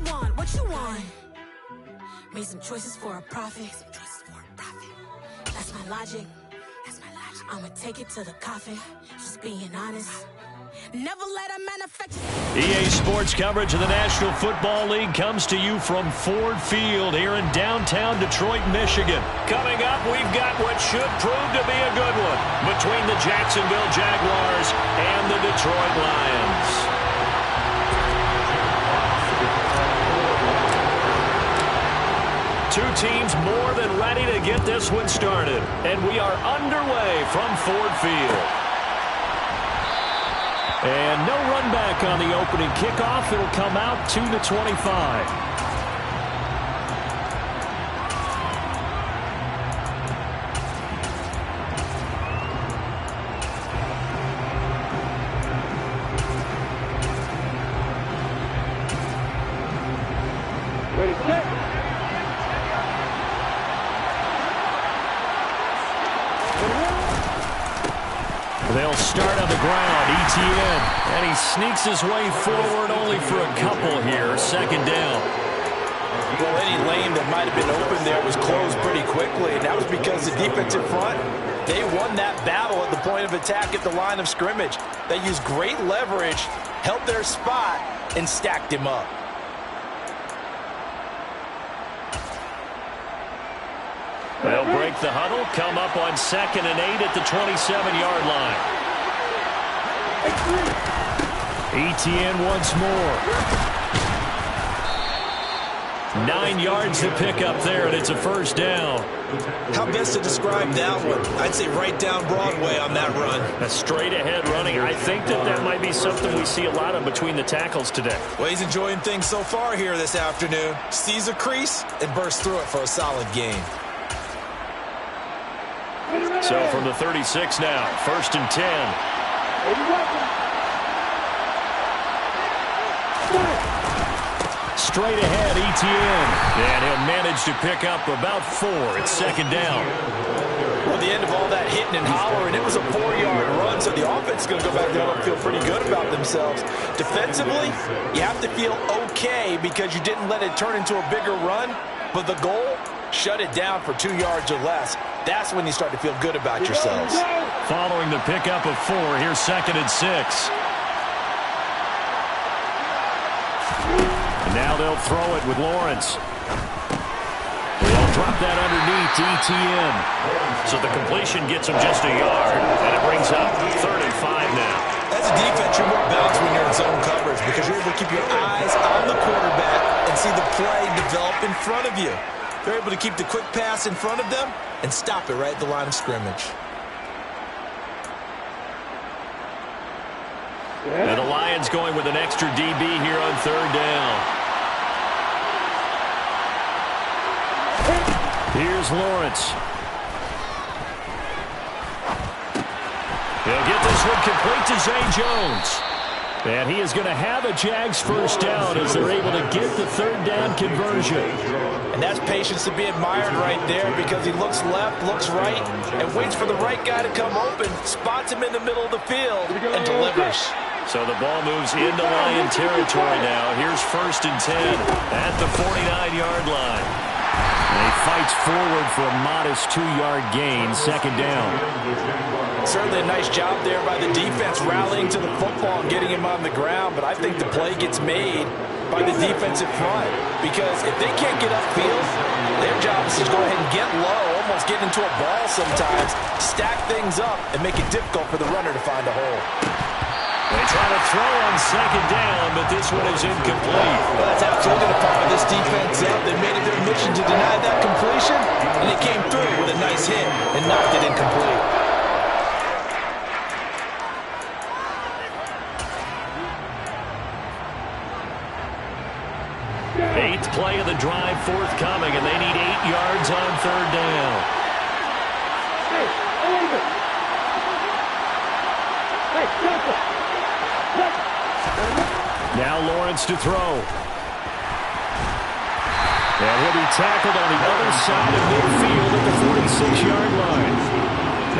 want? What you want? Made some choices for a profit. That's my logic. I'ma take it to the coffin. Just being honest. Never let a manufacture. EA Sports coverage of the National Football League comes to you from Ford Field here in downtown Detroit, Michigan. Coming up, we've got what should prove to be a good one between the Jacksonville Jaguars and the Detroit Lions. Two teams more than ready to get this one started, and we are underway from Ford Field. And no run back on the opening kickoff. It'll come out to the 25. Ready, set. They'll start on the ground. Etienne. And he sneaks his way forward only for a couple here. Second down. Well, any lane that might have been open there was closed pretty quickly. And that was because the defensive front, they won that battle at the point of attack at the line of scrimmage. They used great leverage, held their spot, and stacked him up. They'll break the huddle, come up on 2nd and 8 at the 27-yard line. Etienne once more. 9 yards to pick up there, and it's a first down. How best to describe that one? I'd say right down Broadway on that run. A straight-ahead running. I think that might be something we see a lot of between the tackles today. Well, he's enjoying things so far here this afternoon. Sees a crease and bursts through it for a solid gain. So from the 36 now, 1st and 10. Straight ahead, Etienne. And he'll manage to pick up about 4. It's 2nd down. Well, the end of all that hitting and hollering, it was a 4-yard run, so the offense is going to go back there and feel pretty good about themselves. Defensively, you have to feel okay because you didn't let it turn into a bigger run, but the goal, shut it down for 2 yards or less. That's when you start to feel good about yourselves. Following the pickup of 4, here's 2nd and 6. And now they'll throw it with Lawrence. They'll drop that underneath to Etienne. So the completion gets him just a yard, and it brings up 3rd and 5 now. As a defense, you're more balanced when you're in zone coverage because you're able to keep your eyes on the quarterback and see the play develop in front of you. They're able to keep the quick pass in front of them and stop it right at the line of scrimmage. And the Lions going with an extra DB here on 3rd down. Here's Lawrence. He'll get this one complete to Zay Jones. And he is going to have a Jags first down as they're able to get the 3rd down conversion. And that's patience to be admired right there because he looks left, looks right, and waits for the right guy to come open, spots him in the middle of the field, and delivers. So the ball moves into Lion territory now. Here's 1st and 10 at the 49-yard line. And he fights forward for a modest 2-yard gain, 2nd down. Certainly a nice job there by the defense rallying to the football and getting him on the ground, but I think the play gets made by the defensive front because if they can't get upfield, their job is to go ahead and get low, almost get into a ball sometimes, stack things up, and make it difficult for the runner to find a hole. They try to throw on 2nd down, but this one is incomplete. Well, that's absolutely going to fire this defense up. They made it their mission to deny that completion, and it came through with a nice hit and knocked it incomplete. 8th play of the drive forthcoming, and they need 8 yards on 3rd down. Now Lawrence to throw. And he'll be tackled on the other side of midfield at the 46-yard line.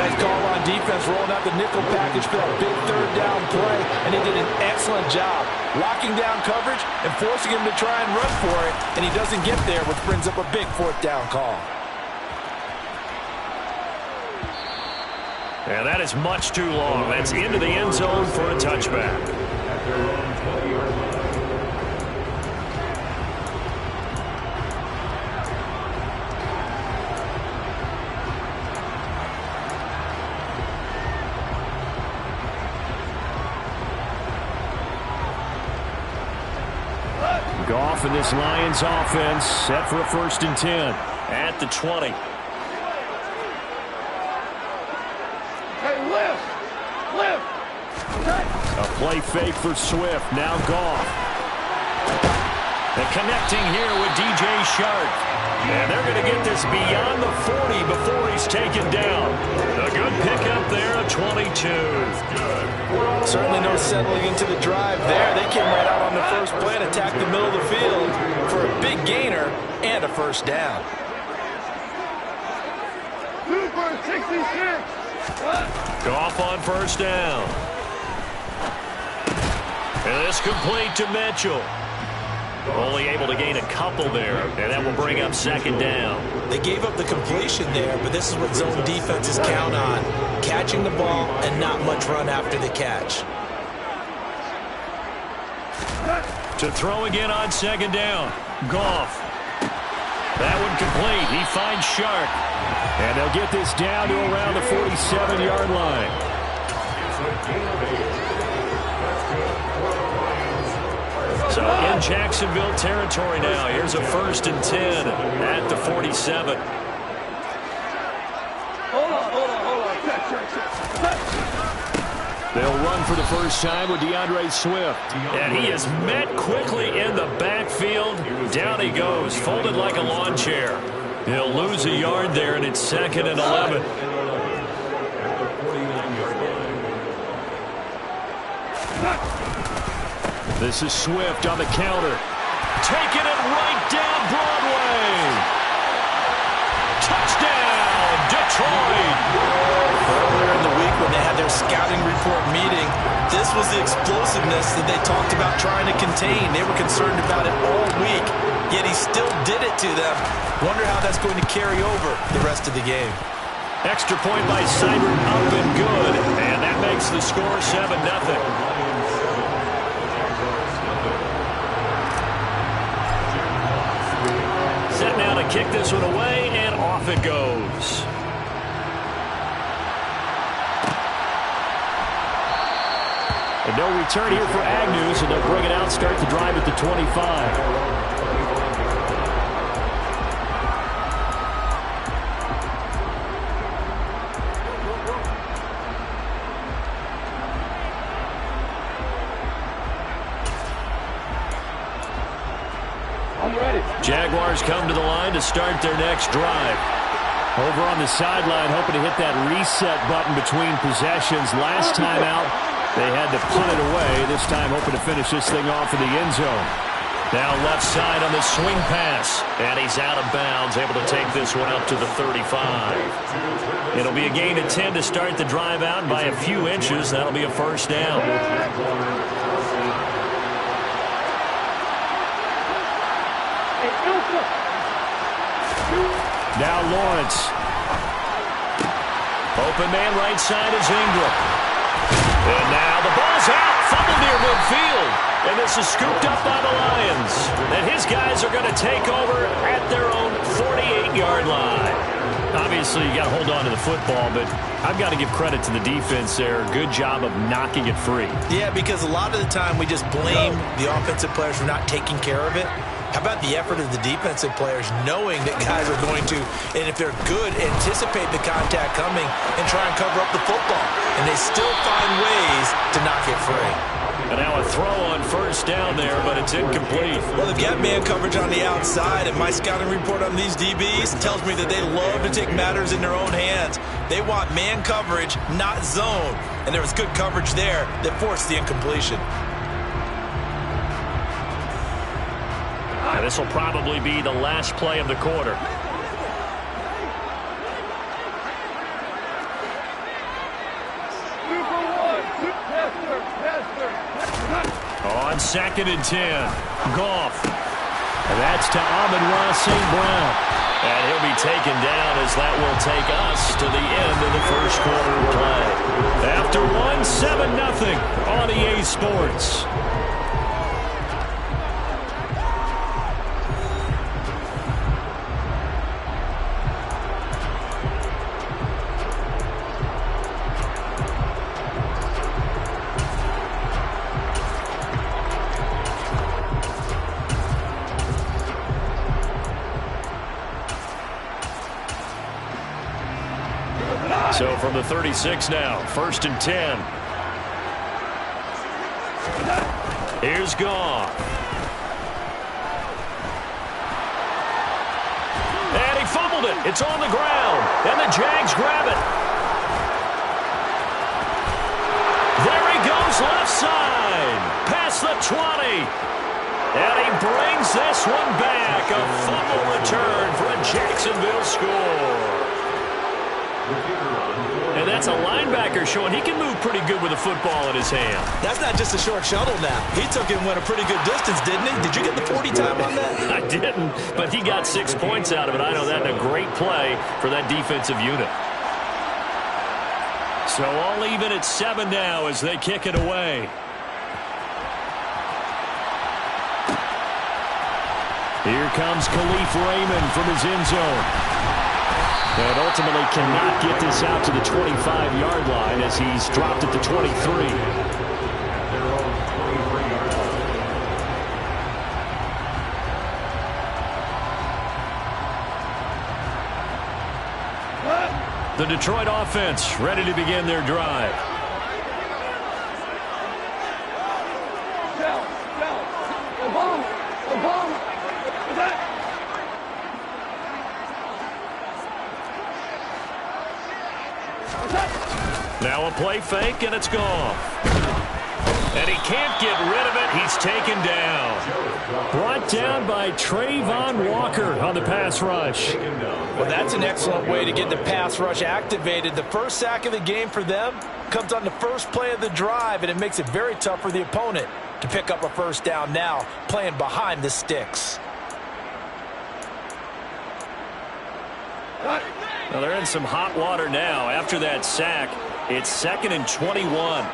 Nice call on defense, rolling out the nickel package for that big third down play, and he did an excellent job locking down coverage and forcing him to try and run for it, and he doesn't get there, which brings up a big fourth down call. And that is much too long. That's into the end zone for a touchback. Goff and this Lions offense set for a 1st and 10 at the 20. A play fake for Swift. Now Goff. And connecting here with DJ Shark. And they're going to get this beyond the 40 before he's taken down. A good pickup there, a 22. Certainly no settling into the drive there. They came right out on the first play and attacked the middle of the field for a big gainer and a 1st down. 2 for 66. Goff on 1st down. And this complete to Mitchell. Only able to gain a couple there, and that will bring up 2nd down. They gave up the completion there, but this is what zone defenses count on. Catching the ball and not much run after the catch. To throw again on 2nd down. Goff. That one complete. He finds Shark. And they'll get this down to around the 47-yard line. So in Jacksonville territory now. Here's a 1st and 10 at the 47. Hold on. They'll run for the first time with DeAndre Swift. And he is met quickly in the backfield. Down he goes, folded like a lawn chair. He'll lose a yard there, and it's 2nd and 11. This is Swift on the counter. Taking it right down Broadway. Touchdown, Detroit. Earlier in the week when they had their scouting report meeting, this was the explosiveness that they talked about trying to contain. They were concerned about it all week, yet he still did it to them. Wonder how that's going to carry over the rest of the game. Extra point by Seibert, up and good. And that makes the score 7-0. Set now to kick this one away, and off it goes. And no return here for Agnew, so they'll bring it out, start the drive at the 25. Jaguars come to the line to start their next drive. Over on the sideline, hoping to hit that reset button between possessions. Last time out, they had to punt it away. This time, hoping to finish this thing off in the end zone. Now left side on the swing pass. And he's out of bounds, able to take this one up to the 35. It'll be a gain of 10 to start the drive out. By a few inches, that'll be a 1st down. Now Lawrence. Open man right side is Ingram. And now the ball's out. Fumble near midfield. And this is scooped up by the Lions. And his guys are going to take over at their own 48-yard line. Obviously, you got to hold on to the football, but I've got to give credit to the defense there. Good job of knocking it free. Yeah, because a lot of the time we just blame the offensive players for not taking care of it. How about the effort of the defensive players knowing that guys are going to, and if they're good, anticipate the contact coming and try and cover up the football. And they still find ways to knock it free. And now a throw on 1st down there, but it's incomplete. Well, they've got man coverage on the outside, and my scouting report on these DBs tells me that they love to take matters in their own hands. They want man coverage, not zone. And there was good coverage there that forced the incompletion. And this will probably be the last play of the quarter. On 2nd and 10, Goff. And that's to Amon-Ra St. Brown. And he'll be taken down as that will take us to the end of the first quarter of play. After 7-0 on EA Sports. So from the 36 now, 1st and 10. Here's Goff. And he fumbled it. It's on the ground. And the Jags grab it. There he goes left side. Past the 20. And he brings this one back. A fumble return for a Jacksonville score. And that's a linebacker showing he can move pretty good with a football in his hand. That's not just a short shuttle now. He took it and went a pretty good distance, didn't he? Did you get the 40 time on that? I didn't, but he got 6 points out of it. I know that in a great play for that defensive unit. So all even at 7 now as they kick it away. Here comes Khalif Raymond from his end zone. And ultimately cannot get this out to the 25-yard line as he's dropped at the 23. The Detroit offense ready to begin their drive. Now a play fake, and it's gone. And he can't get rid of it. He's taken down. Brought down by Trayvon Walker on the pass rush. Well, that's an excellent way to get the pass rush activated. The first sack of the game for them comes on the first play of the drive, and it makes it very tough for the opponent to pick up a first down now, playing behind the sticks. Well, they're in some hot water now. After that sack, it's 2nd and 21.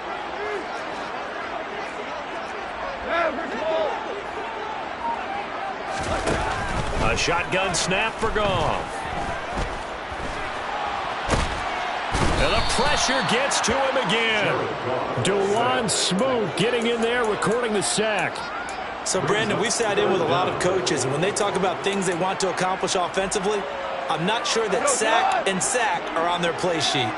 A shotgun snap for Goff. And the pressure gets to him again. DeJuan Smoot getting in there, recording the sack. So, Brandon, we sat in with a lot of coaches, and when they talk about things they want to accomplish offensively, I'm not sure that sack and sack are on their play sheet.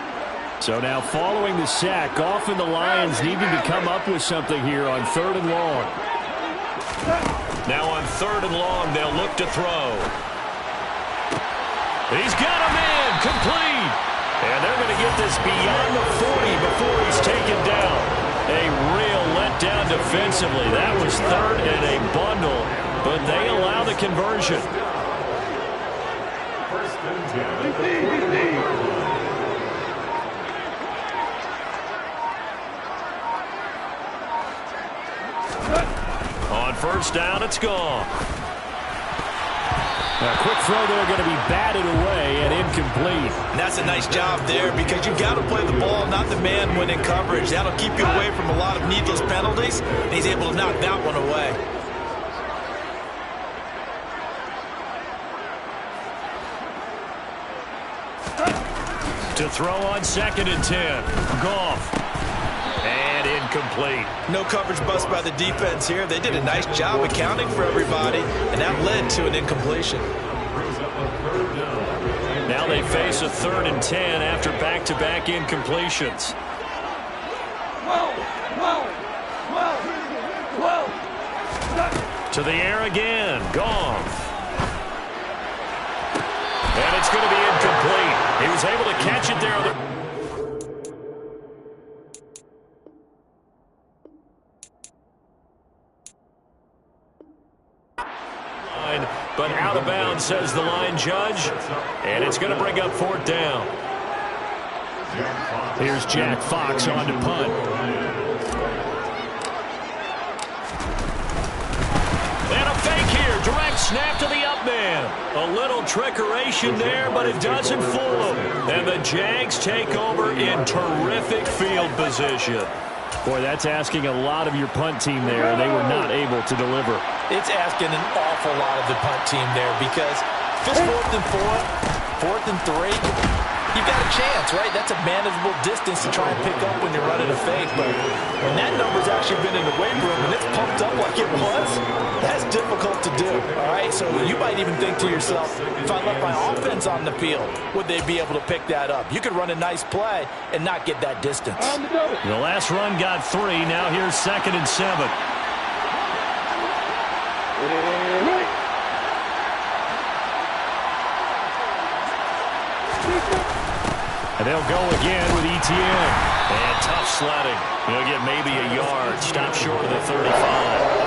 So now following the sack, Goff and the Lions needing to come up with something here on 3rd and long. Now on 3rd and long, they'll look to throw. He's got him in, complete. And they're going to get this beyond the 40 before he's taken down. A real letdown defensively. That was 3rd and a bundle, but they allow the conversion. On 1st down, it's gone. A quick throw there going to be batted away and incomplete. And that's a nice job there because you've got to play the ball, not the man when in coverage. That'll keep you away from a lot of needless penalties, and he's able to knock that one away. To throw on 2nd and 10. Goff. And incomplete. No coverage bust by the defense here. They did a nice job accounting for everybody, and that led to an incompletion. Now they face a 3rd and 10 after back-to-back incompletions. To the air again. Goff. And it's going to be incomplete. He was able to catch it there. But out of bounds, says the line judge. And it's going to bring up 4th down. Here's Jack Fox on to punt. snap to the up man. A little trickeration there, but it doesn't fool them. And the Jags take over in terrific field position. Boy, that's asking a lot of your punt team there, and they were not able to deliver. It's asking an awful lot of the punt team there because if it's 4th and 4, 4th and 3, you've got a chance, right? That's a manageable distance to try and pick up when you're running a fake. But when that number's actually been in the weight room and it's pumped up like it was, that's difficult to do, all right? So you might even think to yourself, if I left my offense on the field, would they be able to pick that up? You could run a nice play and not get that distance. The last run got 3. Now here's 2nd and 7. And they'll go again with Etienne. And tough sledding. He'll get maybe a yard. Stop short of the 35.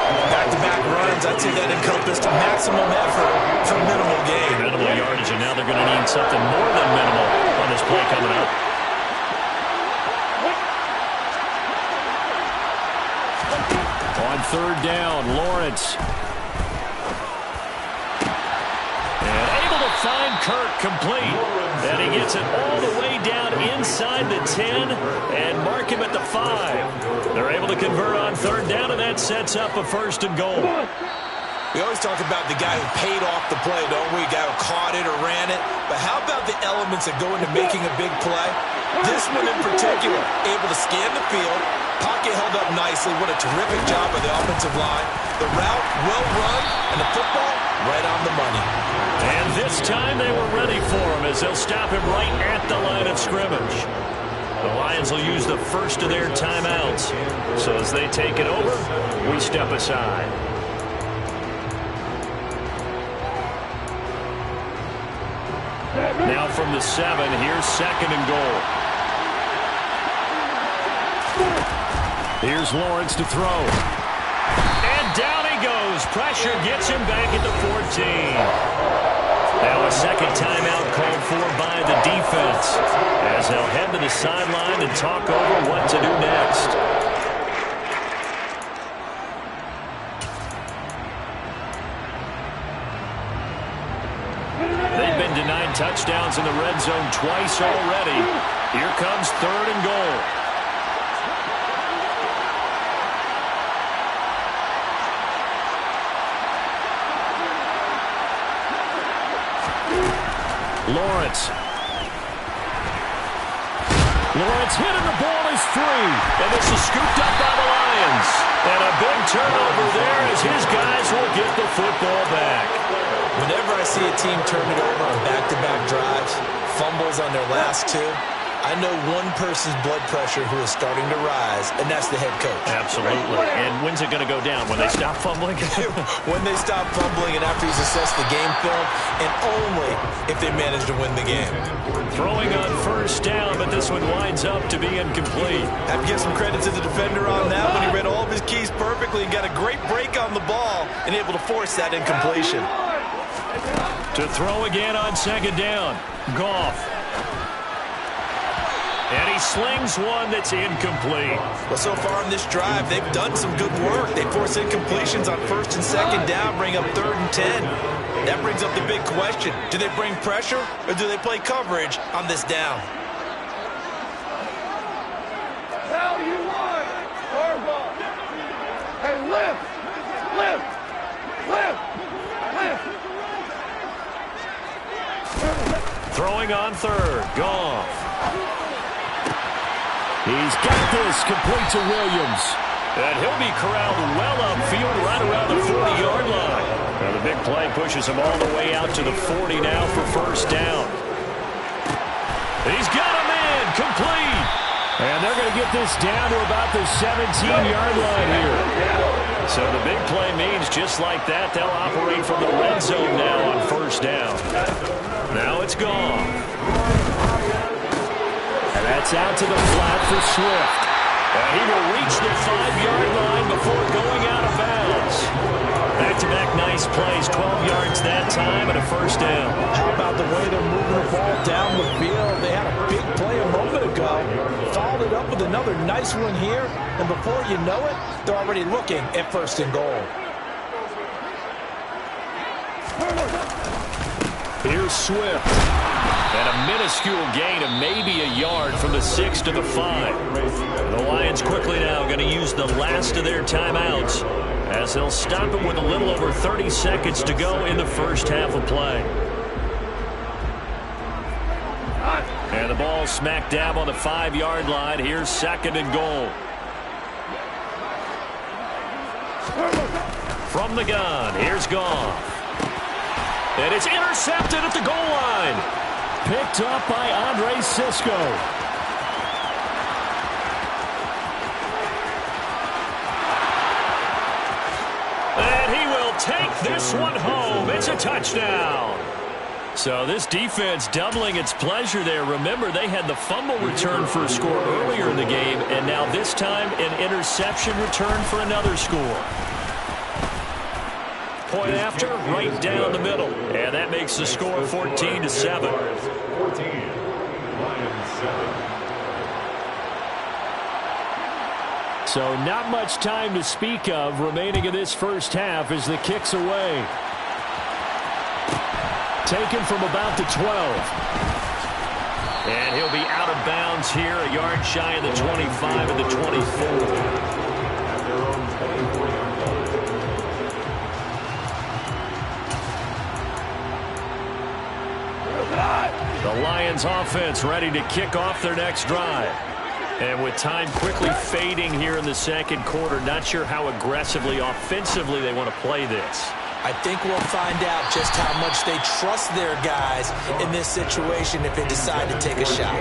Back-to-back runs, I'd say that encompassed maximum effort for minimal gain. Minimal yardage, and now they're going to need something more than minimal on this play coming up. On 3rd down, Lawrence. And able to find Kirk complete. And he gets it all the way down inside the 10 and mark him at the 5. They're able to convert on 3rd down, and that sets up a 1st and goal. We always talk about the guy who paid off the play, don't we? The guy who caught it or ran it. But how about the elements that go into making a big play? This one in particular, able to scan the field, pocket held up nicely. What a terrific job by the offensive line. The route, well run, and the football right on the money. And this time they were ready for him as they'll stop him right at the line of scrimmage. The Lions will use the first of their timeouts. So as they take it over, we step aside. Now from the 7, here's 2nd and goal. Here's Lawrence to throw. And down he goes. Pressure gets him back at the 14. Now a 2nd timeout called for by the defense as they'll head to the sideline and talk over what to do next. They've been denied touchdowns in the red zone twice already. Here comes 3rd and goal. Lawrence hit and the ball is free. And this is scooped up by the Lions. And a big turnover there as his guys will get the football back. Whenever I see a team turn it over on back-to-back drives, fumbles on their last 2, I know one person's blood pressure who is starting to rise, and that's the head coach. Absolutely. Right? And when's it going to go down? When they stop fumbling? When they stop fumbling and after he's assessed the game film, and only if they manage to win the game. Throwing on 1st down, but this one winds up to be incomplete. Have to give some credit to the defender on that one. He read all of his keys perfectly and got a great break on the ball and able to force that incompletion. To throw again on 2nd down. Goff. And he slings one that's incomplete. Well, so far in this drive, they've done some good work. They force incompletions on 1st and 2nd down, bring up 3rd and 10. That brings up the big question. Do they bring pressure or do they play coverage on this down? Hell you want, Harbaugh. Hey, lift. Throwing on 3rd. Goff. He's got this complete to Williams. And he'll be corralled well upfield right around the 40-yard line. Now the big play pushes him all the way out to the 40 now for 1st down. He's got him in. Complete. And they're going to get this down to about the 17-yard line here. So the big play means just like that, they'll operate from the red zone now on 1st down. Now it's gone. And that's out to the flat for Swift. And he will reach the 5-yard line before going out of bounds. Back-to-back nice plays, 12 yards that time and a 1st down. How about the way they're moving the ball down the field? They had a big play a moment ago. Followed it up with another nice one here. And before you know it, they're already looking at 1st and goal. Here's Swift. And a minuscule gain of maybe a yard from the 6 to the 5. The Lions quickly now going to use the last of their timeouts as they'll stop it with a little over 30 seconds to go in the first half of play. And the ball smack dab on the 5-yard line. Here's 2nd and goal. From the gun, here's Goff. And it's intercepted at the goal line. Picked up by Andre Cisco. And he will take this one home. It's a touchdown. So this defense doubling its pleasure there. Remember, they had the fumble return for a score earlier in the game, and now this time an interception return for another score. Point after, right down the middle. And that makes the score 14-7. So not much time to speak of remaining in this first half as the kick's away. Taken from about the 12. And he'll be out of bounds here, a yard shy of the 25 and the 24. The Lions offense ready to kick off their next drive. And with time quickly fading here in the second quarter, not sure how aggressively, offensively they want to play this. I think we'll find out just how much they trust their guys in this situation if they decide to take a shot.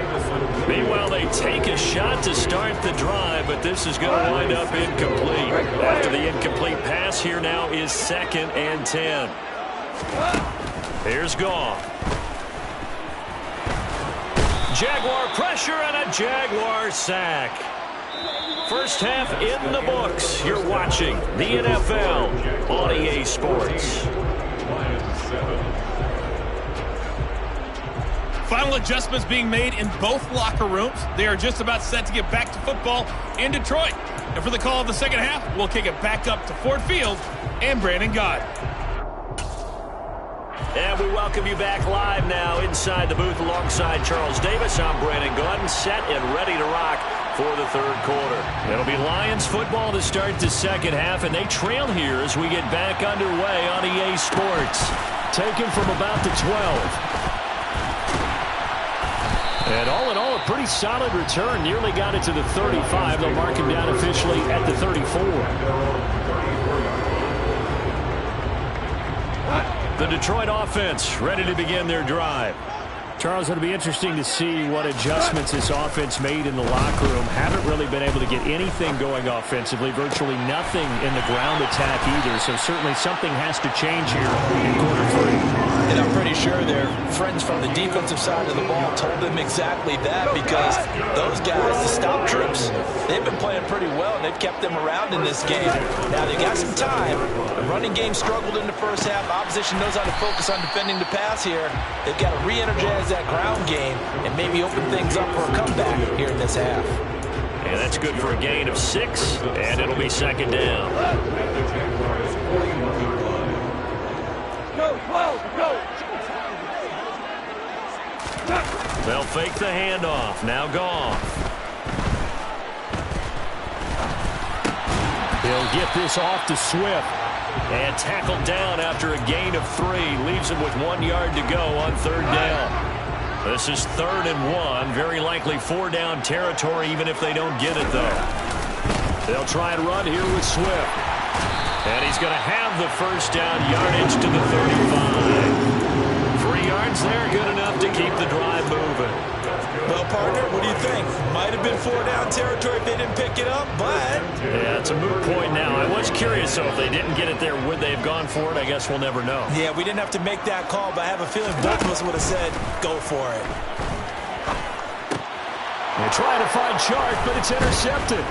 Meanwhile, they take a shot to start the drive, but this is going to wind up incomplete. After the incomplete pass, here now is 2nd and 10. Here's Goff. Jaguar pressure and a Jaguar sack. First half in the books. You're watching the NFL on EA Sports. Final adjustments being made in both locker rooms. They are just about set to get back to football in Detroit. And for the call of the second half, we'll kick it back up to Ford Field and Brandon Gaudin. And we welcome you back live now inside the booth alongside Charles Davis. I'm Brandon Gaudin, set and ready to rock for the third quarter. It'll be Lions football to start the second half, and they trail here as we get back underway on EA Sports. Taken from about the 12. And all in all, a pretty solid return. Nearly got it to the 35. They'll mark him down officially at the 34. The Detroit offense ready to begin their drive. Charles, it'll be interesting to see what adjustments this offense made in the locker room. Haven't really been able to get anything going offensively. Virtually nothing in the ground attack either. So certainly something has to change here in quarter 3. And I'm pretty sure their friends from the defensive side of the ball told them exactly that, because those guys, the stop troops, they've been playing pretty well. They've kept them around in this game. Now, they got some time. The running game struggled in the first half. Opposition knows how to focus on defending the pass here. They've got to re-energize that ground game and maybe open things up for a comeback here in this half. And that's good for a gain of 6, and it'll be second down. Go! They'll fake the handoff. Now Goff. He'll get this off to Swift. And tackled down after a gain of 3. Leaves him with 1 yard to go on third down. This is 3rd and 1. Very likely 4-down territory, even if they don't get it, though. They'll try and run here with Swift. And he's going to have the first down, yardage to the 35. 3 yards there, good enough to keep the drive moving. Well, partner, what do you think? Might have been 4-down territory if they didn't pick it up, but... Yeah, it's a moot point now. I was curious, though, if they didn't get it there, would they have gone for it? I guess we'll never know. Yeah, we didn't have to make that call, but I have a feeling both of us would have said, go for it. They're trying to find Chark, but it's intercepted.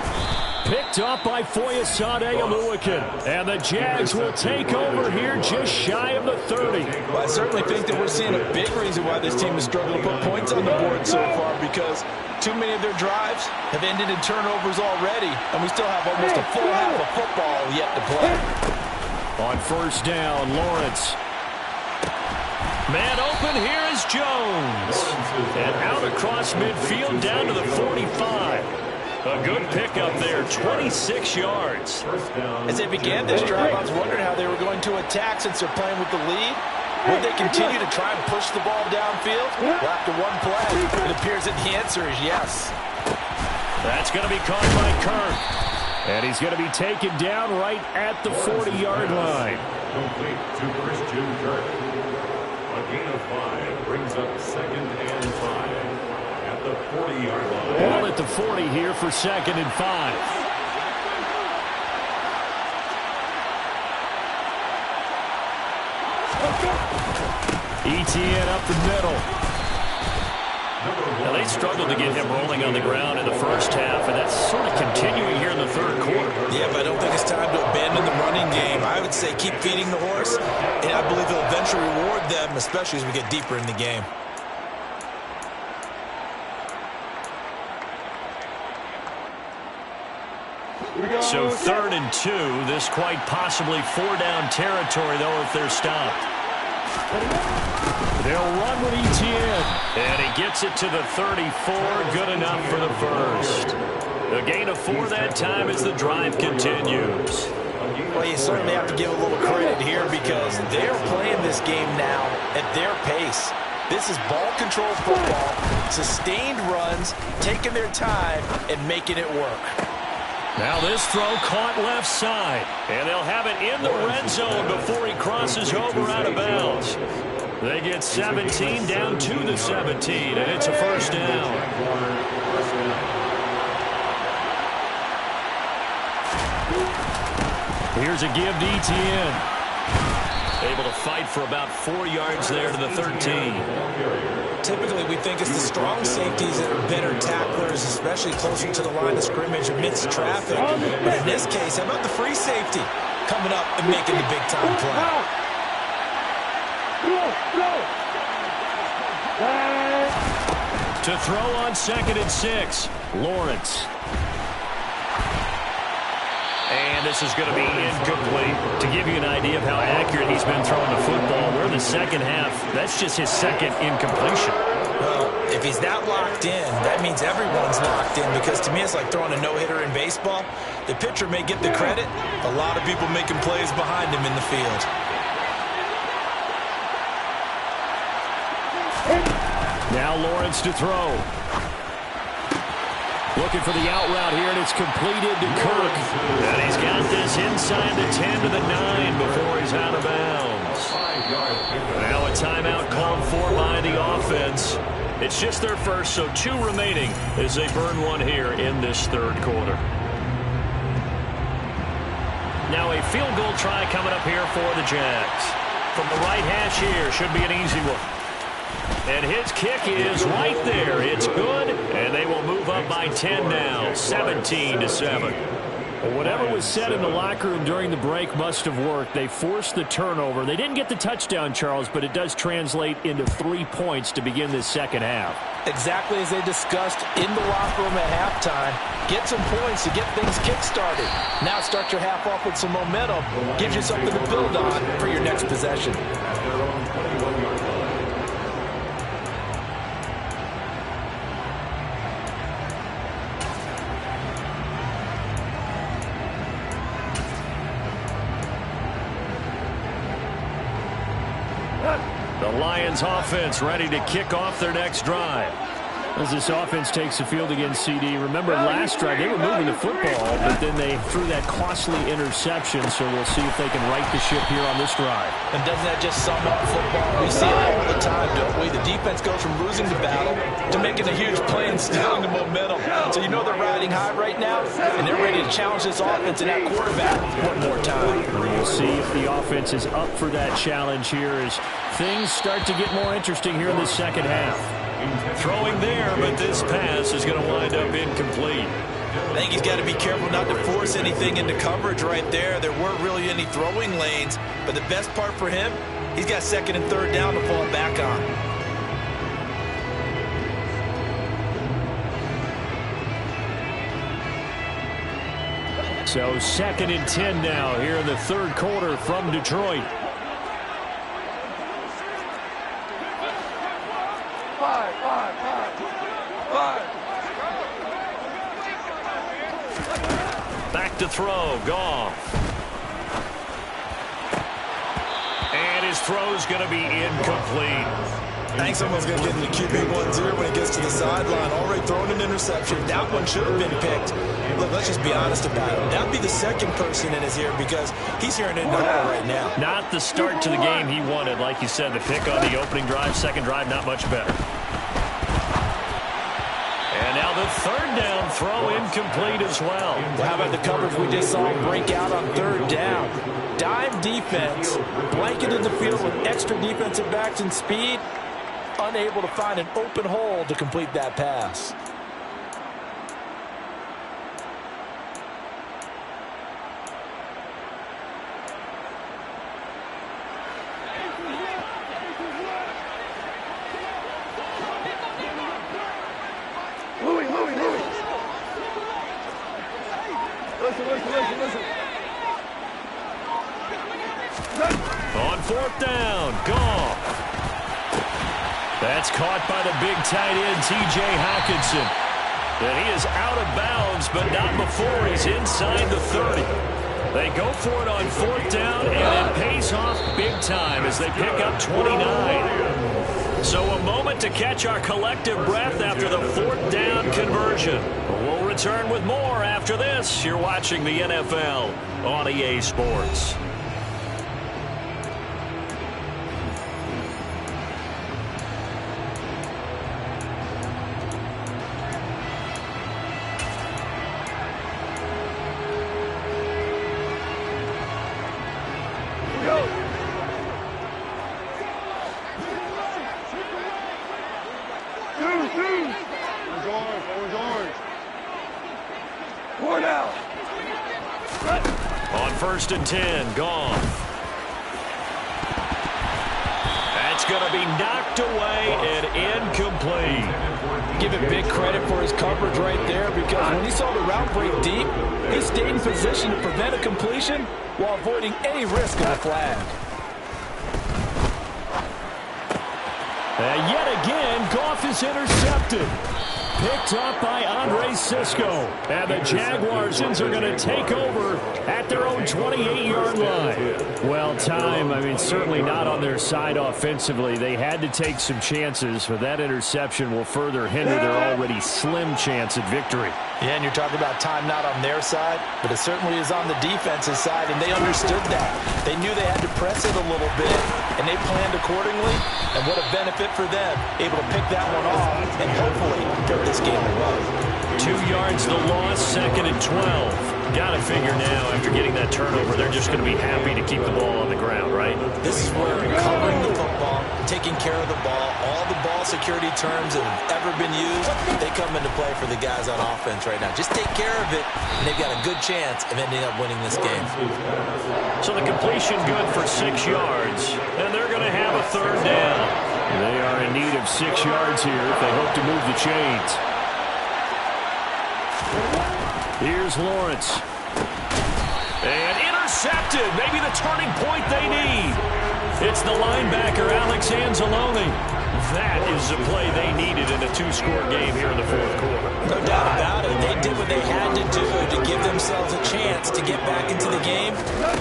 Picked up by Foyesade Oluokun. And the Jags will take over here just shy of the 30. Well, I certainly think that we're seeing a big reason why this team has struggled to put points on the board so far, because too many of their drives have ended in turnovers already, and we still have almost a full half of football yet to play. On first down, Lawrence. Man open, here is Jones. And out across midfield down to the 45. A good pickup there, 26 yards. As they began this drive, I was wondering how they were going to attack since they're playing with the lead. Would they continue to try and push the ball downfield? Well, after one play, it appears that the answer is yes. That's going to be caught by Kirk. And he's going to be taken down right at the 40-yard line. Complete to Christian Kirk. A gain of 5 brings up 2nd and 5 at the 40-yard line. Ball at the 40 here for 2nd and 5. ETN up the middle. Now, they struggled to get him rolling on the ground in the first half, and that's sort of continuing here in the third quarter. Yeah, but I don't think it's time to abandon the running game. I would say keep feeding the horse, and I believe he'll eventually reward them, especially as we get deeper in the game. So 3rd and 2. This quite possibly 4-down territory, though, if they're stopped. They'll run with ETN. And he gets it to the 34. Good enough for the first. A gain of 4 that time as the drive continues. Well, you certainly have to give a little credit here because they're playing this game now at their pace. This is ball control football, sustained runs, taking their time, and making it work. Now this throw caught left side. And they'll have it in the red zone before he crosses over out of bounds. They get 17 down to the 17, and it's a first down. Here's a give to ETN. Able to fight for about 4 yards there to the 13. Typically, we think it's the strong safeties that are better tacklers, especially closer to the line of scrimmage amidst traffic. But in this case, how about the free safety coming up and making the big-time play? To throw on 2nd and 6, Lawrence. And this is going to be incomplete. To give you an idea of how accurate he's been throwing the football, we're in the second half. That's just his 2nd incompletion. Well, if he's that locked in, that means everyone's locked in because to me it's like throwing a no-hitter in baseball. The pitcher may get the credit. A lot of people making plays behind him in the field. Now Lawrence to throw. Looking for the out route here, and it's completed to Kirk. And he's got this inside the 10 to the 9 before he's out of bounds. Now a timeout called for by the offense. It's just their first, so 2 remaining as they burn one here in this third quarter. Now a field goal try coming up here for the Jags. From the right hash here, should be an easy one. And his kick is right there. It's good, and they will move up by 10 now, 17-7. Well, whatever was said in the locker room during the break must have worked. They forced the turnover. They didn't get the touchdown, Charles, but it does translate into 3 points to begin this second half. Exactly as they discussed in the locker room at halftime. Get some points to get things kick-started. Now start your half off with some momentum. Gives you something to build on for your next possession. The Lions offense ready to kick off their next drive. As this offense takes the field against CD, remember last drive they were moving the football, but then they threw that costly interception, so we'll see if they can right the ship here on this drive. And doesn't that just sum up football? We see it all the time, don't we? The defense goes from losing the battle to making a huge play and stealing the momentum. So you know they're riding high right now, and they're ready to challenge this offense and that quarterback one more time. We'll see if the offense is up for that challenge here as things start to get more interesting here in the second half. Throwing there, but this pass is going to wind up incomplete. I think he's got to be careful not to force anything into coverage right there. There weren't really any throwing lanes, but the best part for him, he's got 2nd and 3rd down to fall back on. So 2nd and 10 now here in the third quarter from Detroit. Five. Back to throw. Goff. And his throw's going to be incomplete. I think someone's going to get in the QB1-0 when he gets to the sideline. Already thrown an interception. That one should have been picked. Look, let's just be honest about it. That would be the second person in his ear because he's hearing it in the hall right now. Not the start to the game he wanted. Like you said, the pick on the opening drive, second drive, not much better. And now the third down throw incomplete as well. How about the coverage we just saw break out on third down? Dime defense, blanketed the field with extra defensive backs and speed, unable to find an open hole to complete that pass. Louis. Listen. On fourth down, Goff. That's caught by the big tight end, T.J. Hockenson. And he is out of bounds, but not before he's inside the 30. They go for it on fourth down, and it pays off big time as they pick up 29. So a moment to catch our collective breath after the fourth down conversion. We'll return with more after this. You're watching the NFL on EA Sports. On first and 10, Goff. That's going to be knocked away and incomplete. Give him big credit for his coverage right there because when he saw the route break deep, he stayed in position to prevent a completion while avoiding any risk of a flag. And yet again, Goff is intercepted. Picked up by Andre Cisco. And the Jaguarsons are going to take over at their own 28-yard line. Well, certainly not on their side offensively. They had to take some chances, but that interception will further hinder their already slim chance at victory. Yeah, and you're talking about time not on their side, but it certainly is on the defense's side, and they understood that. They knew they had to press it a little bit, and they planned accordingly, and what a benefit for them, able to pick that one off and hopefully get this game away. 2 yards the loss, second and 12. Got to figure now, after getting that turnover, they're just going to be happy to keep the ball on the ground, right? This is where covering the football, taking care of the ball, all the ball security terms that have ever been used, they come into play for the guys on offense right now. Just take care of it, and they've got a good chance of ending up winning this game. So the completion good for 6 yards, and they're going to have a third down. They are in need of 6 yards here if they hope to move the chains. Here's Lawrence. And intercepted. Maybe the turning point they need. It's the linebacker, Alex Anzalone. That is the play they needed in a 2-score game here in the fourth quarter. No doubt about it. They did what they had to do to give themselves a chance to get back into the game.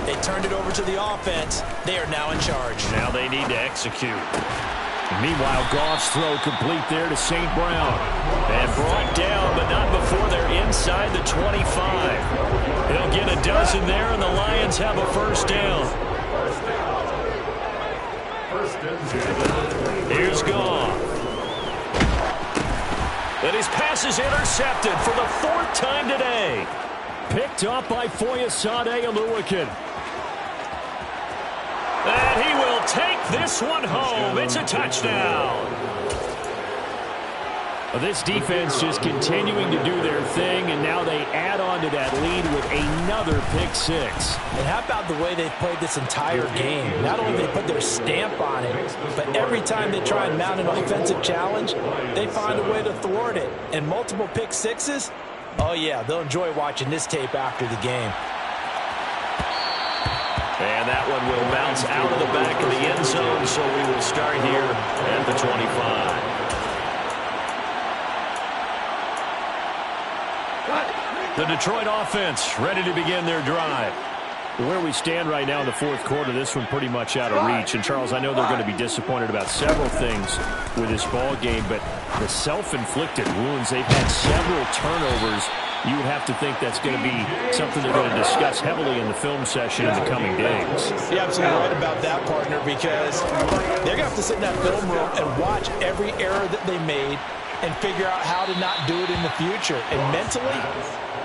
They turned it over to the offense. They are now in charge. Now they need to execute. Meanwhile, Goff's throw complete there to St. Brown. And brought down, but not before they're inside the 25. He'll get a dozen there, and the Lions have a first down. Here's Goff. And his pass is intercepted for the 4th time today. Picked up by Foyesade Oluwakin. And he will take this one home. It's a touchdown. This defense just continuing to do their thing, and now they add on to that lead with another pick 6. And how about the way they've played this entire game? Not only they put their stamp on it, but every time they try and mount an offensive challenge, they find a way to thwart it. And multiple pick 6s, oh yeah, they'll enjoy watching this tape after the game. And that one will bounce out of the back of the end zone, so we will start here at the 25. The Detroit offense ready to begin their drive. Where we stand right now in the fourth quarter, this one pretty much out of reach. And, Charles, I know they're going to be disappointed about several things with this ball game, but the self-inflicted wounds, they've had several turnovers. You would have to think that's going to be something they're going to discuss heavily in the film session in the coming days. You're absolutely right about that, partner, because they're going to have to sit in that film room and watch every error that they made and figure out how to not do it in the future. And mentally,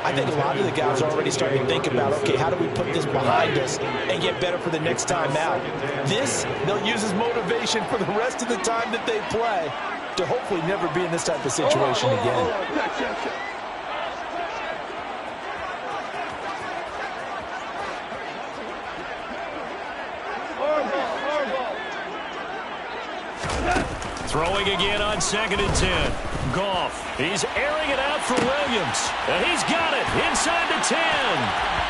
I think a lot of the guys are already starting to think about, okay, how do we put this behind us and get better for the next time out? This, they'll use as motivation for the rest of the time that they play to hopefully never be in this type of situation again. Throwing again on 2nd and 10. Goff. He's airing it out for Williams. And he's got it inside the 10.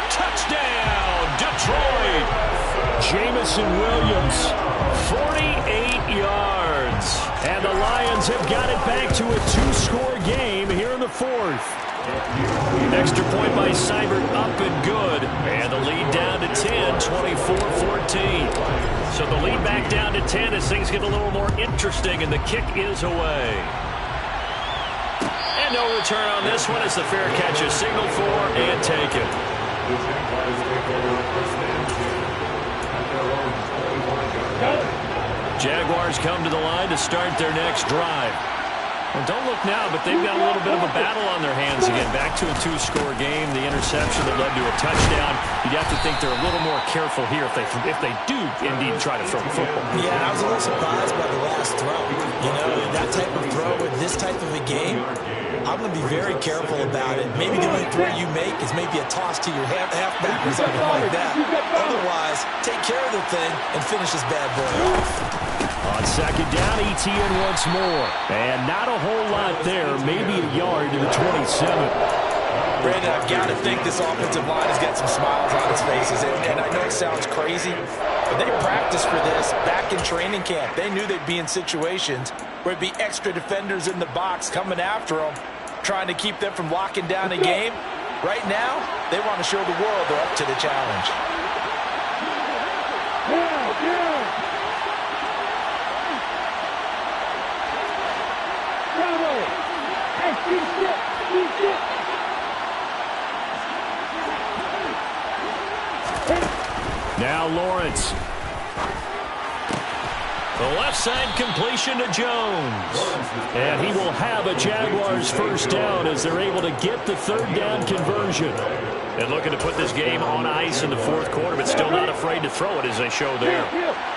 Touchdown, Detroit. Jameson Williams, 48 yards. And the Lions have got it back to a 2-score game here in the fourth. Extra point by Seibert up and good. And the lead down to 10, 24-14. So the lead back down to 10 as things get a little more interesting, and the kick is away. And no return on this one as the fair catch is signaled for and taken. Jaguars come to the line to start their next drive. Well, don't look now, but they've got a little bit of a battle on their hands again. Back to a 2-score game. The interception that led to a touchdown. You'd have to think they're a little more careful here if they do indeed try to throw the football. Yeah, and I was a little surprised by the last throw. You know, that type of throw in this type of a game, I'm going to be very careful about it. Maybe the only throw you make is maybe a toss to your halfback or something like that. Otherwise, take care of the thing and finish this bad boy off. On 2nd down, Etienne once more. And not a whole lot there. Maybe a yard to the 27. Brandon, I've got to think this offensive line has got some smiles on its faces. And I know it sounds crazy, but they practiced for this back in training camp. They knew they'd be in situations where it'd be extra defenders in the box coming after them, trying to keep them from locking down a game. Right now, they want to show the world they're up to the challenge. Now Lawrence. The left side completion to Jones. And he will have a Jaguars first down as they're able to get the 3rd down conversion. And looking to put this game on ice in the fourth quarter, but still not afraid to throw it as they show there.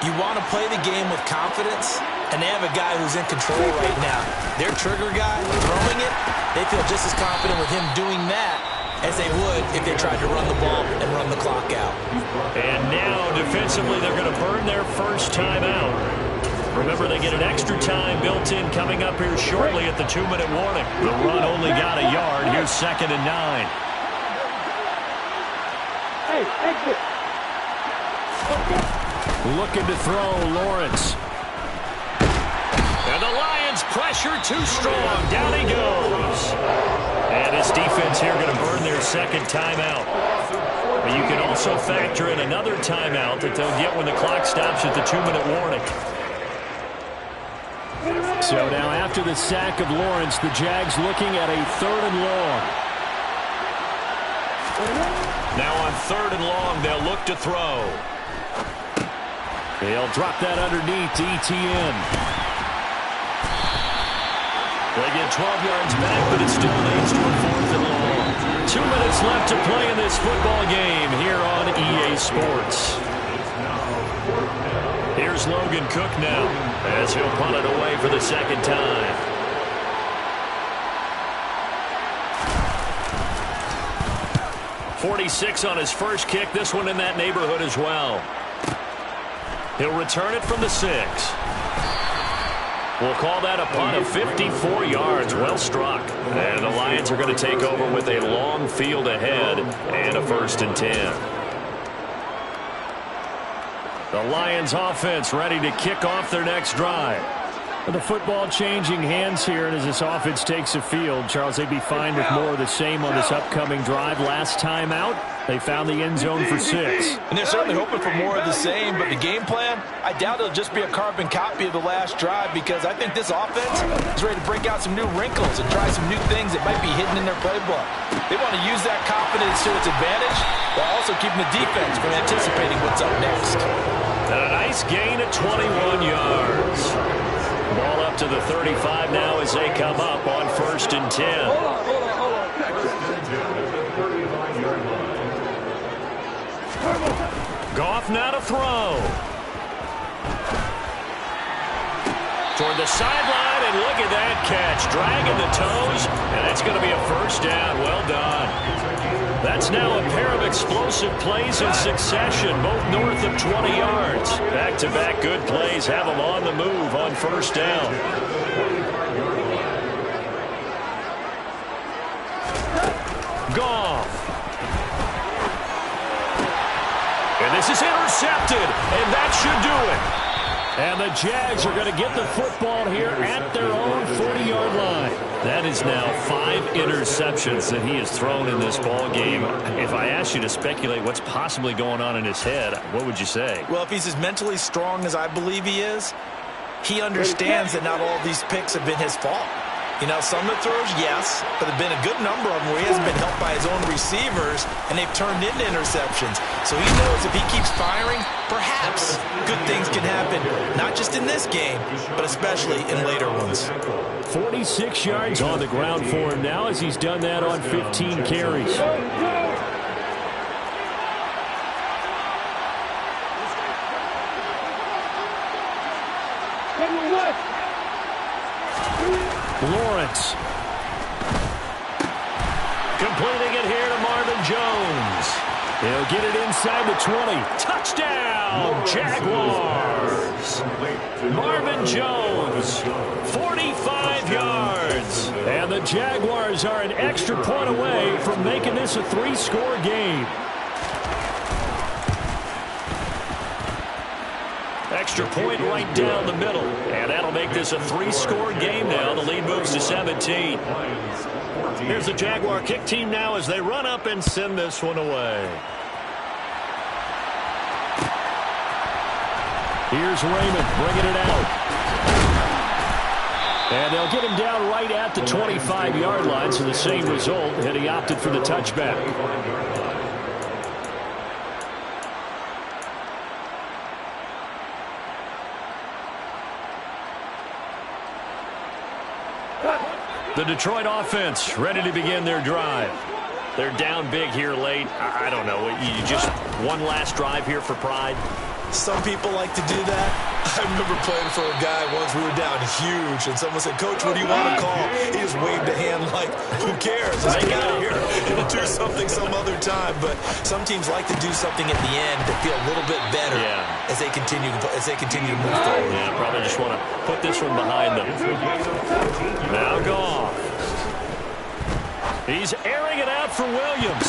You want to play the game with confidence, and they have a guy who's in control right now. Their trigger guy throwing it, they feel just as confident with him doing that as they would if they tried to run the ball and run the clock out. And now defensively they're going to burn their first time out. Remember, they get an extra time built in coming up here shortly at the 2-minute warning. The run only got a yard. Here's 2nd and 9. Looking to throw, Lawrence. And the Lions pressure too strong. Down he goes. And this defense here going to burn their 2nd timeout. But you can also factor in another timeout that they'll get when the clock stops at the 2-minute warning. So now after the sack of Lawrence, the Jags looking at a 3rd and long. Now on 3rd and long, they'll look to throw. They'll drop that underneath to Etienne. They get 12 yards back, but it still leads to a 4th and long. 2 minutes left to play in this football game here on EA Sports. Here's Logan Cook now as he'll punt it away for the 2nd time. .46 on his first kick. This one in that neighborhood as well. He'll return it from the 6. We'll call that a punt of 54 yards. Well struck. And the Lions are going to take over with a long field ahead and a 1st and 10. The Lions offense ready to kick off their next drive. The football changing hands here, and as this offense takes the field, Charles, they'd be fine with more of the same on this upcoming drive. Last time out, they found the end zone for 6. And they're certainly hoping for more of the same, but the game plan, I doubt it'll just be a carbon copy of the last drive, because I think this offense is ready to break out some new wrinkles and try some new things that might be hidden in their playbook. They want to use that confidence to its advantage while also keeping the defense from anticipating what's up next. And a nice gain of 21 yards. Ball up to the 35 now as they come up on 1st and 10. Goff now to throw. Toward the sideline, and look at that catch. Dragging the toes, and it's going to be a 1st down. Well done. That's now a pair of explosive plays in succession, both north of 20 yards. Back-to-back good plays have them on the move on 1st down. Goff. And this is intercepted, and that should do it. And the Jags are going to get the football here at their own 40-yard line. That is now 5 interceptions that he has thrown in this ball game. If I asked you to speculate what's possibly going on in his head, what would you say? Well, if he's as mentally strong as I believe he is, he understands that not all of these picks have been his fault. You know, some of the throws, yes, but there have been a good number of them where he hasn't been helped by his own receivers, and they've turned into interceptions. So he knows if he keeps firing, perhaps good things can happen, not just in this game, but especially in later ones. 46 yards on the ground for him now as he's done that on 15 carries. Lawrence. Completing it here to Marvin Jones. He'll get it inside the 20. Touchdown, Jaguars. Marvin Jones, 45 yards. And the Jaguars are an extra point away from making this a 3-score game. Extra point right down the middle. And that'll make this a 3-score game now. The lead moves to 17. Here's the Jaguar kick team now as they run up and send this one away. Here's Raymond bringing it out. And they'll get him down right at the 25-yard line, so the same result, and he opted for the touchback. The Detroit offense ready to begin their drive. They're down big here late. I don't know. You just one last drive here for pride? Some people like to do that. I remember playing for a guy once. We were down huge, and someone said, "Coach, what do you want to call?" He just waved a hand like, "Who cares? Let's get out of here and do something some other time." But some teams like to do something at the end to feel a little bit better as they continue to move forward. Yeah, probably just want to put this one behind them. Now Goff. He's airing it out for Williams.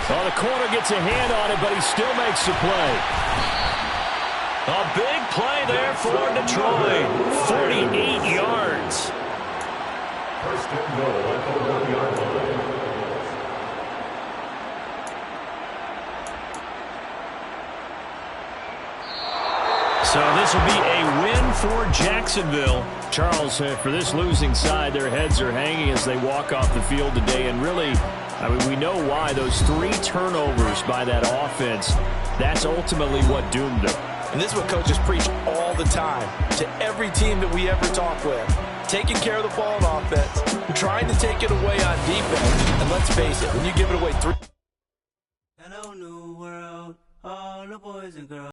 Oh, the corner gets a hand on it, but he still makes the play. A big play there for Detroit. 48 yards. 1st and goal at the 1-yard line. So this will be a win for Jacksonville. Charles, for this losing side, their heads are hanging as they walk off the field today. And really, I mean, we know why. Those 3 turnovers by that offense, that's ultimately what doomed them. And this is what coaches preach all the time to every team that we ever talk with. Taking care of the ball on offense, trying to take it away on defense. And let's face it, when you give it away 3... Hello, new world, all the boys and girls.